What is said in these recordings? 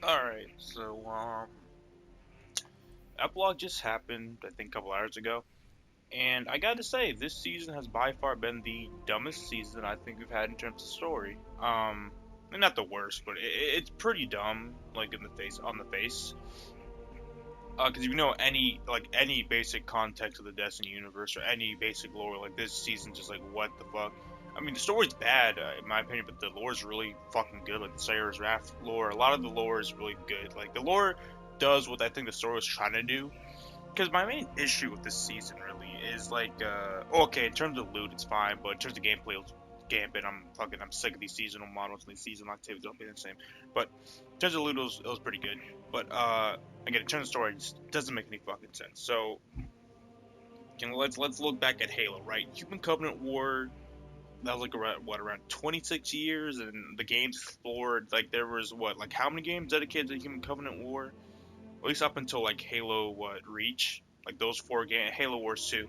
Alright, so, epilogue just happened, I think, a couple hours ago. And I gotta say, this season has by far been the dumbest season I think we've had in terms of story. And not the worst, but it's pretty dumb, like in the face, on the face. Because if you know any basic context of the Destiny universe or any basic lore, like this season, just like what the fuck. I mean, the story's bad in my opinion, but the lore's really fucking good. Like the Sayer's Wrath lore, a lot of the lore is really good. Like the lore does what I think the story was trying to do. Because my main issue with this season really is like, okay, in terms of loot, it's fine, but in terms of gameplay, it's gambit. I'm sick of these seasonal models and these seasonal activities don't be the same. But in terms of loot, it was pretty good. But again, in terms of story, it just doesn't make any fucking sense. So, let's look back at Halo, right? Human Covenant War. That was like around 26 years, and the games explored like there was like how many games dedicated to Human Covenant War? At least up until like Halo Reach, like those four games, Halo Wars 2,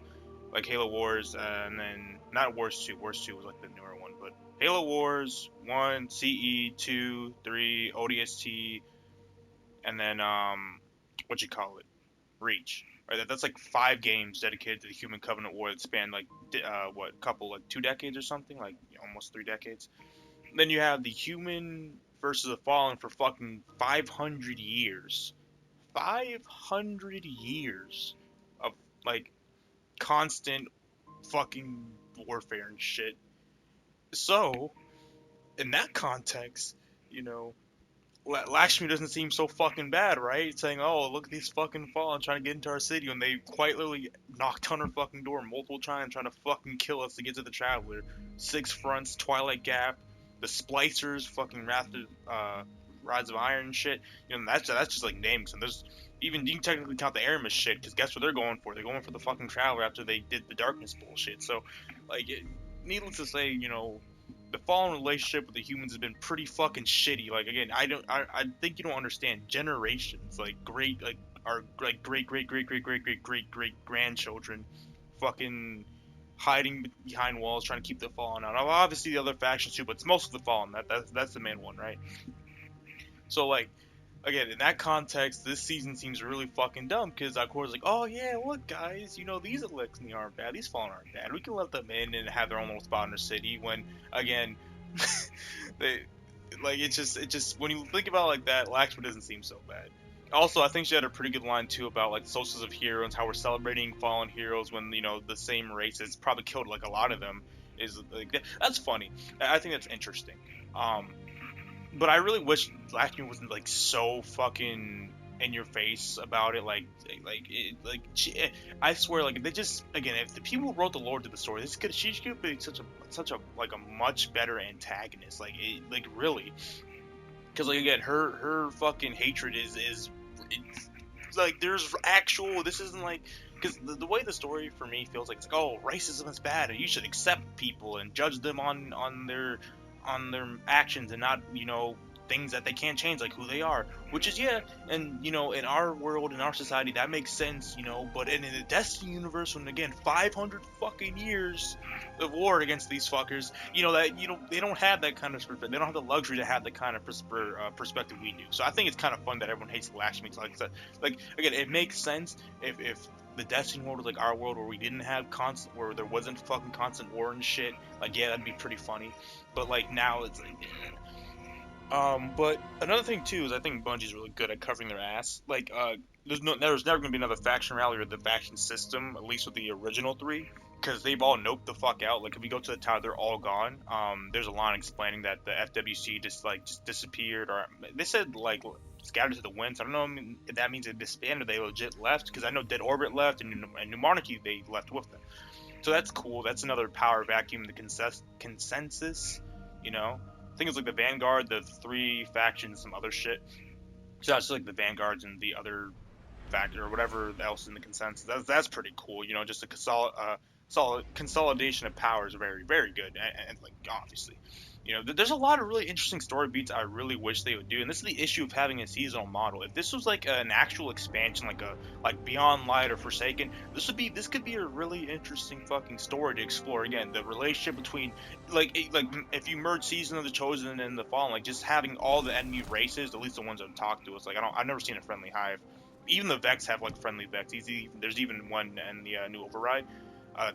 like Halo Wars, and then not Wars 2. Wars 2 was like the newer one, but Halo Wars 1, CE 2, 3, ODST, and then what you call it, Reach. Right, that's like five games dedicated to the Human Covenant War that span like couple like 2 decades or something, like almost 3 decades. Then you have the Human versus the Fallen for fucking 500 years. 500 years of like constant fucking warfare and shit. So, in that context, you know, Lakshmi doesn't seem so fucking bad, right? Saying, "Oh, look at these fucking fallen trying to get into our city," when they quite literally knocked on our fucking door multiple times, trying to fucking kill us to get to the Traveler. Six Fronts, Twilight Gap, the Splicers, fucking Rise of Iron and shit. You know, that's just like names, and there's even you can technically count the Aramis shit because guess what they're going for? They're going for the fucking Traveler after they did the Darkness bullshit. So, like, needless to say, the fallen relationship with the humans has been pretty fucking shitty. Like again, I think you don't understand generations, like great, like our like great grandchildren, fucking hiding behind walls trying to keep the fallen out. Obviously the other factions too, but it's most of the fallen. That's the main one, right? So like again, in that context, this season seems really fucking dumb because Aqua's like, oh yeah, look guys, these Elixni aren't bad, these Fallen aren't bad. We can let them in and have their own little spot in the city. When again, they like it just when you think about it like that, Laxma doesn't seem so bad. Also, I think she had a pretty good line too about like socials of heroes, how we're celebrating fallen heroes when the same race has probably killed like a lot of them. Is like that's funny. I think that's interesting. Um, but I really wish Blackman wasn't like so fucking in your face about it. I swear, like if they just again, if the people who wrote the lore to the story, she could be such a like a much better antagonist. Like really, because like again, her fucking hatred is it's like there's actual. This isn't like. Because the way the story for me feels like it's like, oh, racism is bad and you should accept people and judge them on their actions and not things that they can't change, like who they are, which is, yeah. And in our world, in our society, that makes sense, but in the Destiny universe, when again 500 fucking years of war against these fuckers, that they don't have that kind of perspective. They don't have the luxury to have the kind of perspective we do. So I think it's kind of fun that everyone hates the Lakshmi. Like I said, like again, it makes sense if the Destiny world was like our world, where we didn't have constant, where there wasn't fucking constant war and shit. Like, yeah, that'd be pretty funny. But like now, it's like, but another thing too is I think Bungie's really good at covering their ass. Like, there's never gonna be another faction rally or the faction system, at least with the original three, because they've all noped the fuck out. Like, if we go to the tower, they're all gone. There's a line explaining that the FWC just disappeared, or they said like scattered to the winds. I don't know if that means they disbanded or they legit left, because I know Dead Orbit left and New Monarchy they left with them. So that's cool. That's another power vacuum. The consensus, I think it's like the Vanguard, the three factions, some other shit. So that's like the Vanguards and the other factor or whatever else in the consensus. That's pretty cool. Just a solid consolidation of power is very, very good, and like obviously. You know, there's a lot of really interesting story beats I really wish they would do, and this is the issue of having a seasonal model. If this was like an actual expansion, like Beyond Light or Forsaken, this could be a really interesting fucking story to explore. Again, the relationship between like if you merge Season of the Chosen and the Fallen, like just having all the enemy races, at least the ones that talk to us. Like I've never seen a friendly hive. Even the Vex have like friendly Vex. There's even one in the new Override. I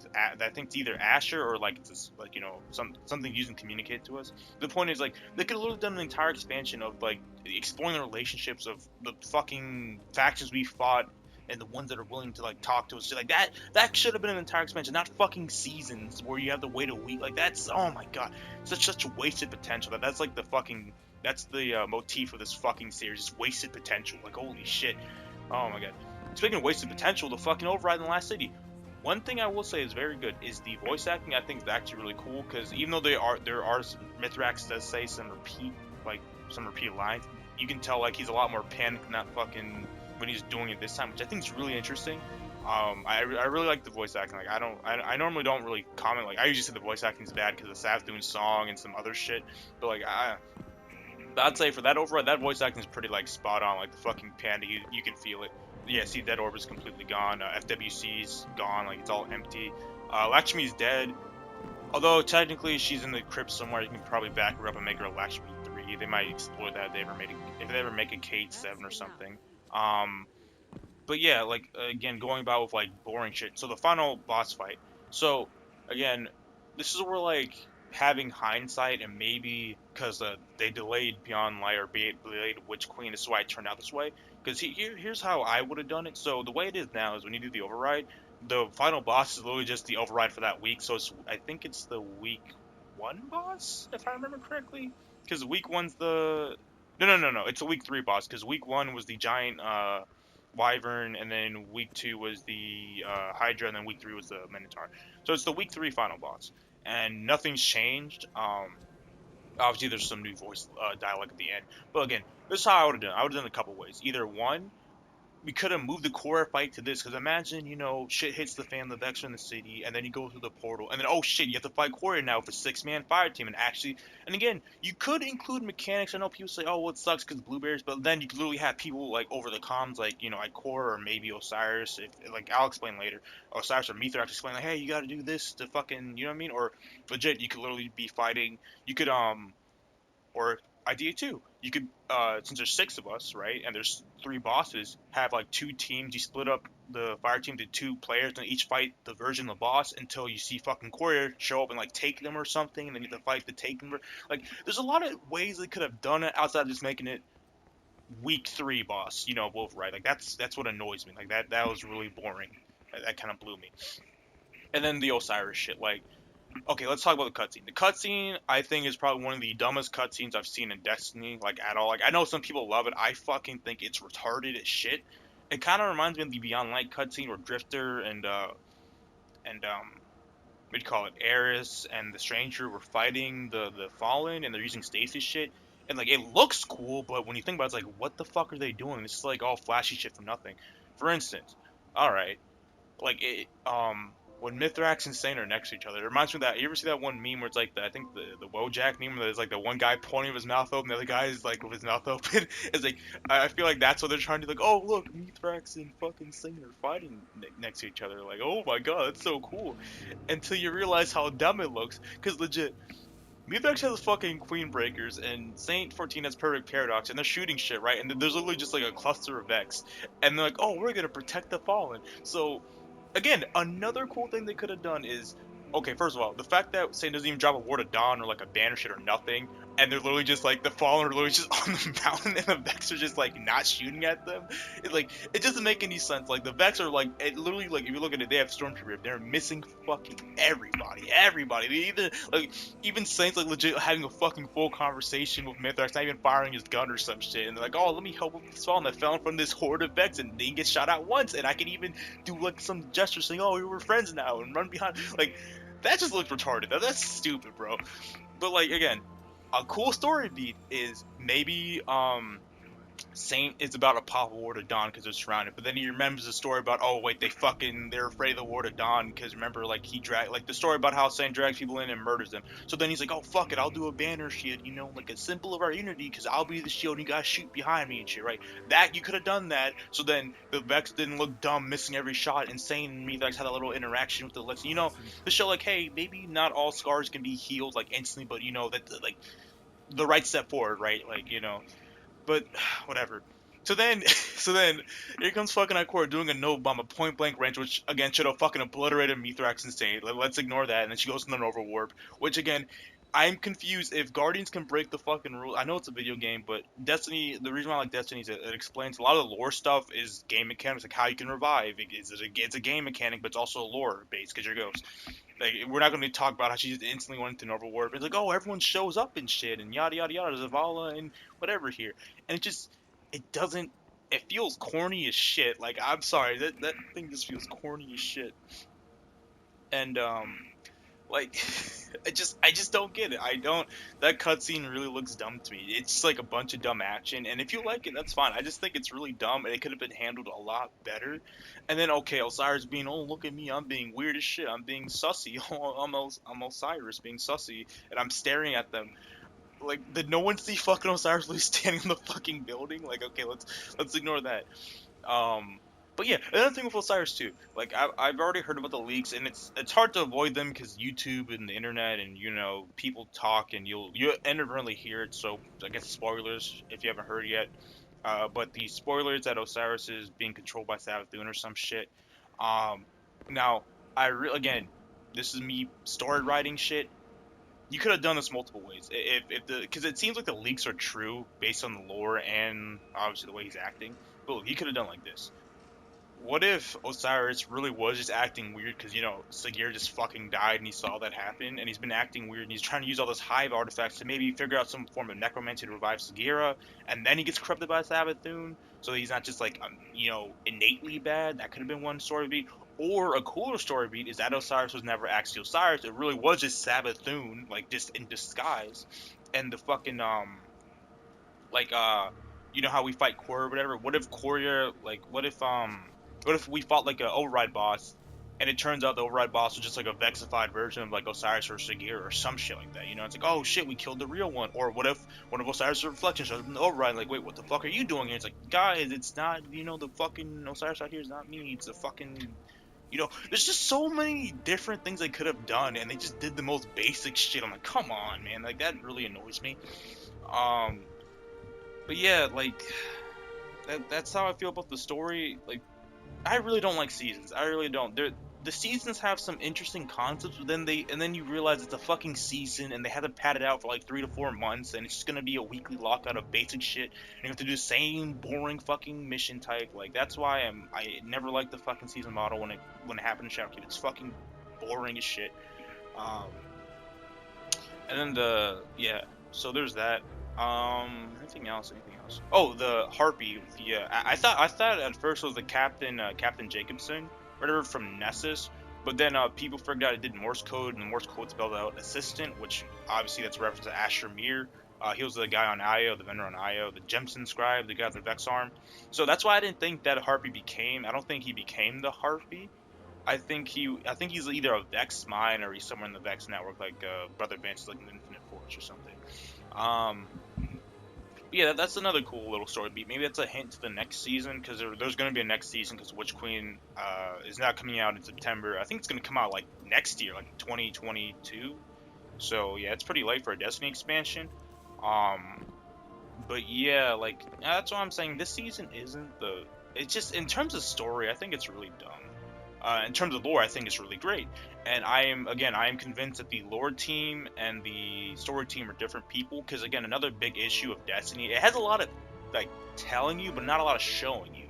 think it's either Asher or like it's just, like something using communicate to us. The point is like they could have literally done an entire expansion of like exploring the relationships of the fucking factions we fought and the ones that are willing to like talk to us. Like that should have been an entire expansion, not fucking seasons where you have to wait a week. Like that's oh my god, such wasted potential. That's like the fucking that's the motif of this fucking series, is wasted potential. Like holy shit, oh my god. Speaking of wasted potential, the fucking override in the last city. One thing I will say is very good is the voice acting. I think is actually really cool because even though there are Mithrax does say some repeat lines, you can tell like he's a lot more panicked than that fucking when he's doing it this time, which I think is really interesting. I really like the voice acting. Like I normally don't really comment. Like I usually say the voice acting is bad because of Sav's doing song and some other shit, but like I'd say for that override, that voice acting is pretty like spot on. Like the fucking panic, you can feel it. Yeah, see, Dead Orb is completely gone. FWC's gone, like it's all empty. Lakshmi's dead. Although technically she's in the crypt somewhere, you can probably back her up and make her a Lakshmi 3. They might explore that if they ever make a Kate 7 or something. But yeah, like again, going about with like boring shit. So the final boss fight. So again, this is where like having hindsight and maybe because they delayed Beyond Light or delayed Witch Queen, this is why it turned out this way. Because here's how I would have done it. So the way it is now is when you do the override, the final boss is literally just the override for that week. So I think it's the week 1 boss, if I remember correctly. Because week 1's the no, it's the week 3 boss. Because week 1 was the giant Wyvern, and then week 2 was the Hydra, and then week 3 was the Minotaur. So it's the week 3 final boss, and nothing's changed. Obviously, there's some new voice dialogue at the end, but again, this is how I would have done it. I would have done it a couple ways. Either one, we could have moved the core fight to this, because imagine, shit hits the fan, the Vex are in the city, and then you go through the portal, and then, oh shit, you have to fight Quarry now with a 6-man fire team, and again, you could include mechanics. I know people say, oh, well, it sucks because blueberries, but then you could literally have people, like, over the comms, like, like Core or maybe Osiris, like, I'll explain later, Osiris or Mithrax explain, like, hey, you gotta do this to fucking, you know what I mean, or legit, you could literally be fighting, you could, or idea 2, you could since there's 6 of us, right, and there's 3 bosses, have like 2 teams. You split up the fire team to 2 players and each fight the version of the boss until you see fucking Courier show up and like take them or something, and then you have to fight to take them. Like there's a lot of ways they could have done it outside of just making it week 3 boss, Wolf, right? Like that's what annoys me. Like that was really boring. That kind of blew me. And then the Osiris shit, like, okay, let's talk about the cutscene. The cutscene, I think, is probably one of the dumbest cutscenes I've seen in Destiny, like, at all. Like, I know some people love it. I fucking think it's retarded as shit. It kind of reminds me of the Beyond Light cutscene where Drifter and what do you call it, Eris and the Stranger were fighting the Fallen, and they're using stasis shit. And, like, it looks cool, but when you think about it, it's like, what the fuck are they doing? This is, like, all flashy shit for nothing. For instance, alright, like when Mithrax and Saint are next to each other, it reminds me of that. You ever see that one meme where it's like I think the Wojak meme where there's like the one guy pointing with his mouth open, the other guy is like with his mouth open. It's like I feel like that's what they're trying to do. Like, oh look, Mithrax and fucking Saint are fighting next to each other. Like, oh my god, that's so cool. Until you realize how dumb it looks, because legit. Mithrax has fucking Queen Breakers, and Saint 14 has Perfect Paradox, and they're shooting shit, right? And there's literally just like a cluster of Vex, and they're like, oh, we're gonna protect the Fallen. So again, another cool thing they could have done is, okay, first of all, the fact that Saint doesn't even drop a Ward of Dawn or like a banner shit or nothing, and they're literally just like, the Fallen are literally just on the mountain and the Vex are just like not shooting at them. It's like, it doesn't make any sense. Like, the Vex are like, it literally, like, if you look at it, they have Stormtrooper. They're missing fucking everybody. They either, like, even Saint's like legit having a fucking full conversation with Mithrax, not even firing his gun or some shit, and they're like, oh, let me help with this Fallen that fell from this horde of Vex, and they get shot out once, and I can even do like some gesture saying, oh, we're friends now, and run behind. Like, that just looks retarded. That's stupid, bro. But like, again, a cool story beat is maybe Saint is about to pop a Ward of Dawn because they're surrounded, but then he remembers the story about, oh wait, they're afraid of the Ward of Dawn because remember, like, he dragged, like, the story about how Saint drags people in and murders them. So then he's like, oh fuck it, I'll do a banner shield, you know, like a symbol of our unity, because I'll be the shield and you guys shoot behind me and shit, right? That you could have done that, so then the Vex didn't look dumb missing every shot, and Saint and me Vex had a little interaction with the Lex, you know, to show like, hey, maybe not all scars can be healed like instantly, but you know that like the right step forward, right? Like, you know, but whatever. So then, so then, here comes fucking Ikora doing a no bomb, a point blank range, which again should have fucking obliterated Mithrax and Saint. Let's ignore that, and then she goes in an overwarp, which again, I'm confused if Guardians can break the fucking rule. I know it's a video game, but Destiny, the reason why I like Destiny is it explains a lot of the lore stuff is game mechanics, like how you can revive. It's a game mechanic, but it's also lore based because you're Ghost. Like, we're not going to talk about how she just instantly went into an overwarp. It's like, oh, everyone shows up and shit, and yada yada yada, Zavala and whatever here, and it doesn't. It feels corny as shit. Like, I'm sorry, that thing just feels corny as shit. And like, I just don't get it. I don't. That cutscene really looks dumb to me. It's just like a bunch of dumb action, and if you like it, that's fine. I just think it's really dumb, and it could have been handled a lot better. And then okay, Osiris being, oh look at me, I'm being weird as shit. I'm being sussy. I'm Osiris being sussy, and I'm staring at them. Like, did no one see fucking Osiris Louis standing in the fucking building? Like, okay, let's ignore that. Um, but yeah, another thing with Osiris too. Like, I've already heard about the leaks, and it's hard to avoid them because YouTube and the internet and you know people talk, and you inadvertently hear it. So I guess spoilers if you haven't heard yet. But the spoilers that Osiris is being controlled by Savathun or some shit. Um, now again, this is me story writing shit. You could have done this multiple ways. If the because it seems like the leaks are true based on the lore and obviously the way he's acting. But look, he could have done like this. What if Osiris really was just acting weird because, you know, Sagir just fucking died and he saw that happen and he's been acting weird and he's trying to use all those hive artifacts to maybe figure out some form of necromancy to revive Sagira, and then he gets corrupted by Savathun, so he's not just like, you know, innately bad. That could have been one story beat. Or a cooler story beat is that Osiris was never actually Osiris. It really was just Savathun, like just in disguise. And the fucking like you know how we fight Coria or whatever. What if Coria, like, what if we fought like a override boss, and it turns out the override boss was just like a vexified version of like Osiris or Sagir or some shit like that. You know, it's like, oh shit, we killed the real one. Or what if one of Osiris' reflections shows up in the override, like, wait, what the fuck are you doing here? It's like, guys, it's not, you know, the fucking Osiris out here is not me. It's the fucking, you know, there's just so many different things they could have done, and they just did the most basic shit. I'm like, come on, man, like that really annoys me. Um, but yeah, like that's how I feel about the story. Like, I really don't like seasons. I really don't. The seasons have some interesting concepts, but then you realize it's a fucking season, and they had to pad it out for like 3 to 4 months, and it's just gonna be a weekly lockout of basic shit, and you have to do the same boring fucking mission type. Like, that's why I never liked the fucking season model when it happened in Shadowkeep. It's fucking boring as shit. Um, and then yeah, so there's that. Anything else? Anything else? Oh, the harpy. Yeah, I thought at first it was the Captain Jacobson, whatever, from Nessus. But then people figured out it did Morse code, and the Morse code spelled out assistant, which obviously that's a reference to Asher Mir. He was the guy on Io, the vendor on Io, the Jemson scribe, the guy with the Vex arm. So that's why I didn't think that harpy became. I don't think he became the harpy. I think he's either a Vex mine or he's somewhere in the Vex network, like Brother Vance, like an Infinite Force or something. Um, yeah, that's another cool little story beat. Maybe that's a hint to the next season, because there's going to be a next season, because Witch Queen is not coming out in September. I think it's going to come out like next year, like 2022. So yeah, it's pretty late for a Destiny expansion. Um, but yeah, like, that's what I'm saying. This season isn't the. It's just in terms of story, I think it's really dumb. In terms of lore, I think it's really great. And I am convinced that the lore team and the story team are different people. Because again, another big issue of Destiny, it has a lot of like telling you, but not a lot of showing you.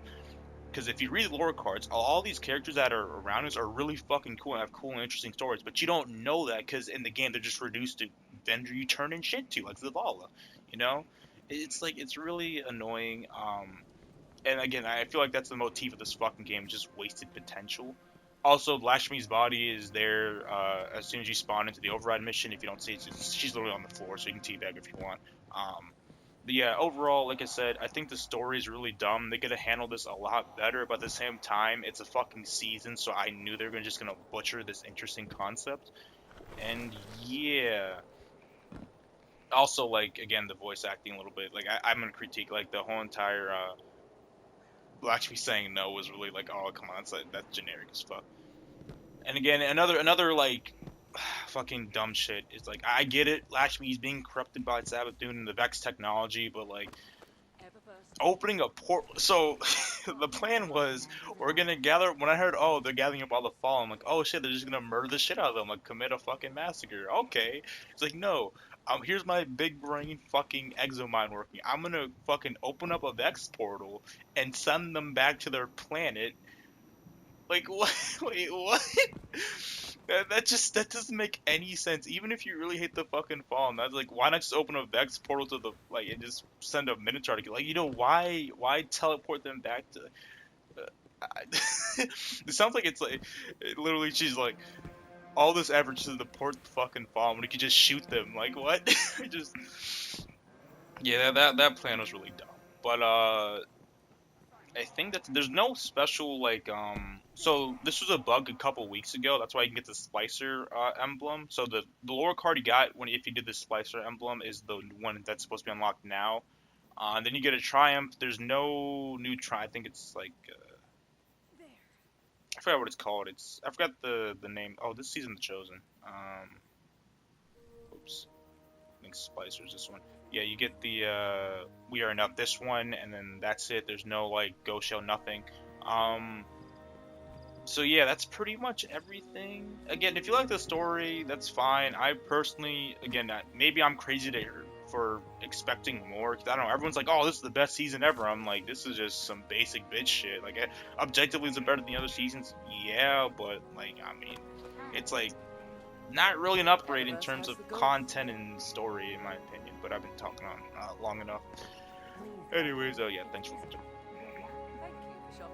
Because if you read the lore cards, all these characters that are around us are really fucking cool and have cool and interesting stories. But you don't know that because in the game they're just reduced to vendor you turn in shit to, like Zavala. You know, it's like it's really annoying. And again, I feel like that's the motif of this fucking game, just wasted potential. Also, Lashmi's body is there as soon as you spawn into the override mission. If you don't see it, she's literally on the floor, so you can teabag if you want. Um, yeah, overall, like I said, I think the story is really dumb. They could have handled this a lot better, but at the same time, it's a fucking season, so I knew they were just gonna butcher this interesting concept. And yeah, also like again the voice acting a little bit. Like I'm gonna critique like the whole entire Lakshmi saying no was really like, oh come on, that's generic as fuck. And again, another like fucking dumb shit is like I get it, Lakshmi's being corrupted by Sabathun and the Vex technology, but like opening a port. So the plan was we're gonna gather. When I heard, oh, they're gathering up all the fallen, I'm like, oh shit, they're just gonna murder the shit out of them, like commit a fucking massacre. Okay, it's like no. Here's my big brain fucking exomind working. I'm gonna fucking open up a Vex portal and send them back to their planet. Like what? Wait, what? That doesn't make any sense. Even if you really hate the fucking Fallen, that's like why not just open a Vex portal to the like and just send a Minotaur to get like why teleport them back to? It sounds like it's like literally she's like all this effort just to port the fucking Fallen when you could just shoot them. Like what? Just yeah, that plan was really dumb. But I think that there's no special like so this was a bug a couple weeks ago. That's why you can get the splicer emblem. So the lower card you got when if you did the splicer emblem is the one that's supposed to be unlocked now. And then you get a triumph. There's no new I think it's like I forgot what it's called. I forgot the name. Oh, this season the chosen. Oops. I think splicer's this one. Yeah, you get the we are enough this one, and then that's it. There's no like go show nothing. Um, so yeah, that's pretty much everything. Again, if you like the story, that's fine. I personally, again, maybe I'm crazy for expecting more. 'Cause I don't know. Everyone's like, "Oh, this is the best season ever." I'm like, "This is just some basic bitch shit." Like, objectively, is it better than the other seasons? Yeah, but like, I mean, it's like not really an upgrade in terms of content and story, in my opinion. But I've been talking on long enough. Anyways, oh yeah, thanks for watching.